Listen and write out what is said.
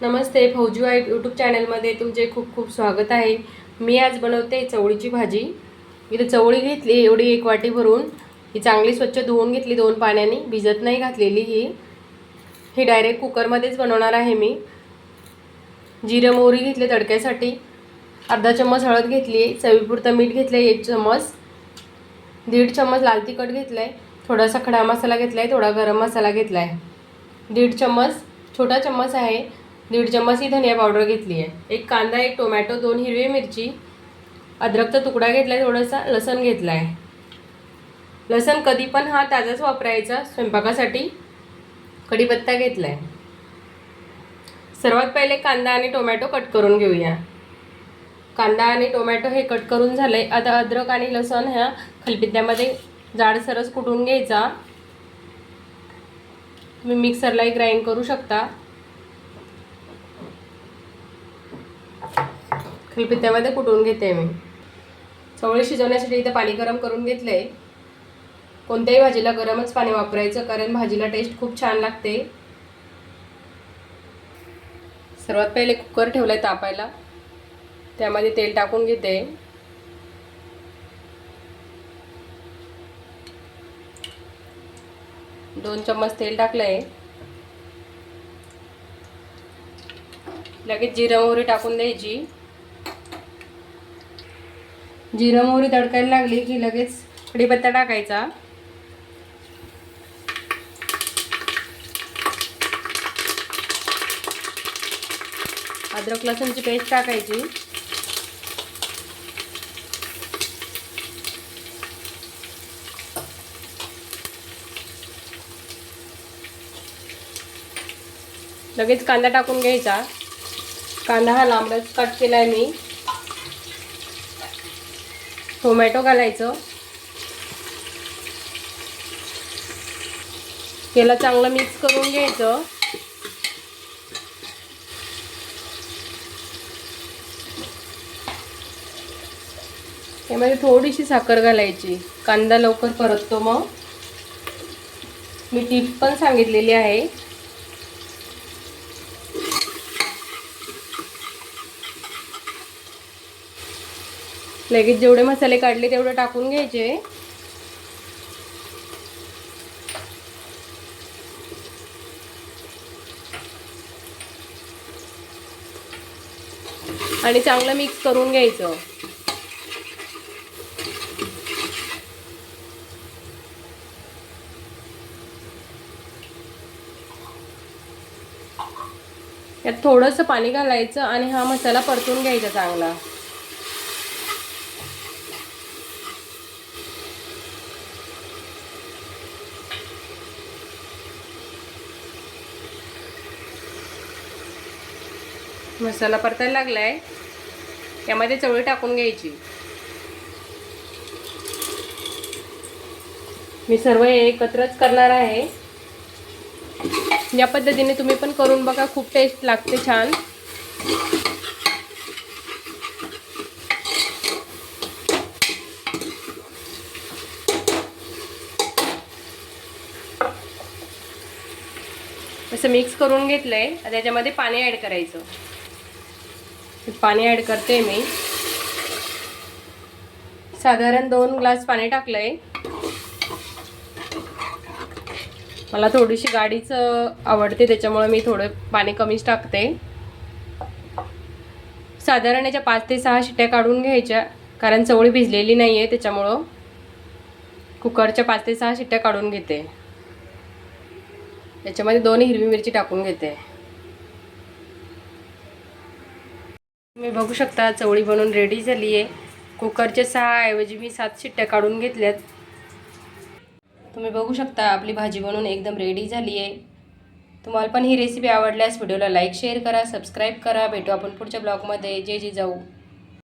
नमस्ते, फौजी wife YouTube चॅनलमध्ये तुमचे खूप खूप स्वागत आहे। मी आज बनवते चवळीची भाजी। इथे चवळी घेतली एवढी 1 वाटी भरून, ही चांगली स्वच्छ धुवून घेतली 2 पाण्याने, भिजत नाही घातलेली ही डायरेक्ट कुकरमध्येच बनवणार आहे मी। जिरे मोहरी घेतले तडक्यासाठी, अर्धा चम्मच हळद घेतली, चवीपुरतं मीठ घेतले 1 चम्मच, 1.5 चम्मच लाल तिखट घेतलाय, थोडासा खडा मसाला घेतलाय, थोडा गरम मसाला घेतलाय, 1.5 चम्मच छोटा चम्मच आहे, 1.5 चम्मच ही धनिया पावडर घेतली आहे, 1 कांदा, 1 टोमॅटो, 2 हिरवी मिरची, अद्रकचा तुकडा घेतलाय, थोडासा लसूण घेतलाय। लसूण कधी पण हा ताजाच वापरायचा स्वयंपाकासाठी। कढीपत्ता घेतलाय। सर्वात पहिले कांदा आणि टोमॅटो कट करून घेऊया। कांदा आणि टोमॅटो हे कट करून झाले। आता अद्रक आणि लसूण ह्या खलबत्त्यामध्ये जाडसरच कुटून घ्यायचा। तुम्ही मिक्सरलाही ग्राइंड करू शकता। खलबत्त्यामध्ये कुटून घेते मी। चवळी शिजवण्यासाठी इथे पाणी गरम करून घेतले। कोणत्याही भाजीला गरमच पाणी वापरायचं, कारण भाजीला टेस्ट खूप छान लागते। सर्वात पहिले कुकर ठेवलाय तापायला, त्यामध्ये तेल टाकून घेते। दोन चम्मच तेल टाकलंय। लगेच जिरा मोहरी टाकून द्यायची। जिरा मोहरी तडकायला लागली की लगेच कढीपत्ता टाकायचा। अद्रक लसूणची पेस्ट टाकायची। लगेच कांदा टाकून घ्यायचा। कांदा हा लांबच कट केलाय मी। टोमॅटो घालायचं, याला चांगलं मिक्स करून घ्यायचं। यामध्ये थोडीशी साखर घालायची, कांदा लवकर परततो। मग मी टिप पण सांगितलेली आहे। लगेच जेवढे मसाले काढले तेवढे टाकून घ्यायचे। आणि चांगलं मिक्स करून घ्यायचं। यात थोडंसं पाणी घालायचं आणि हा मसाला परतून घ्यायचा चांगला। मसाला परतायला लागलाय, यामध्ये चवळी टाकून घ्यायची। मी सर्व एकत्रच करणार आहे। या पद्धतीने तुम्ही पण करून बघा, खूप टेस्ट लागते छान। असं मिक्स करून घेतलंय। आता याच्यामध्ये पाणी ॲड करायचं। पाणी ॲड करते मी। साधारण 2 ग्लास पाणी टाकलंय। मला थोडीशी गाढीच आवडते, त्याच्यामुळे मी थोडं पाणी कमीच टाकते। साधारण याच्या 5 ते 6 शिट्ट्या काढून घ्यायच्या, कारण चवळी भिजलेली नाहीये, त्याच्यामुळं कुकरच्या 5 ते 6 शिट्ट्या काढून घेते। याच्यामध्ये 2 हिरवी मिरची टाकून घेते। तुम्ही बघू शकता चवळी बनवून रेडी झाली आहे। कुकरच्या 6 ऐवजी मी 7 शिट्ट्या काढून घेतल्यात। तुम्ही बघू शकता आपली भाजी बनवून एकदम रेडी झाली आहे। तुम्हाला पण ही रेसिपी आवडल्यास व्हिडिओला लाईक शेअर करा, सबस्क्राईब करा। भेटू आपण पुढच्या ब्लॉगमध्ये। जय जिजाऊ।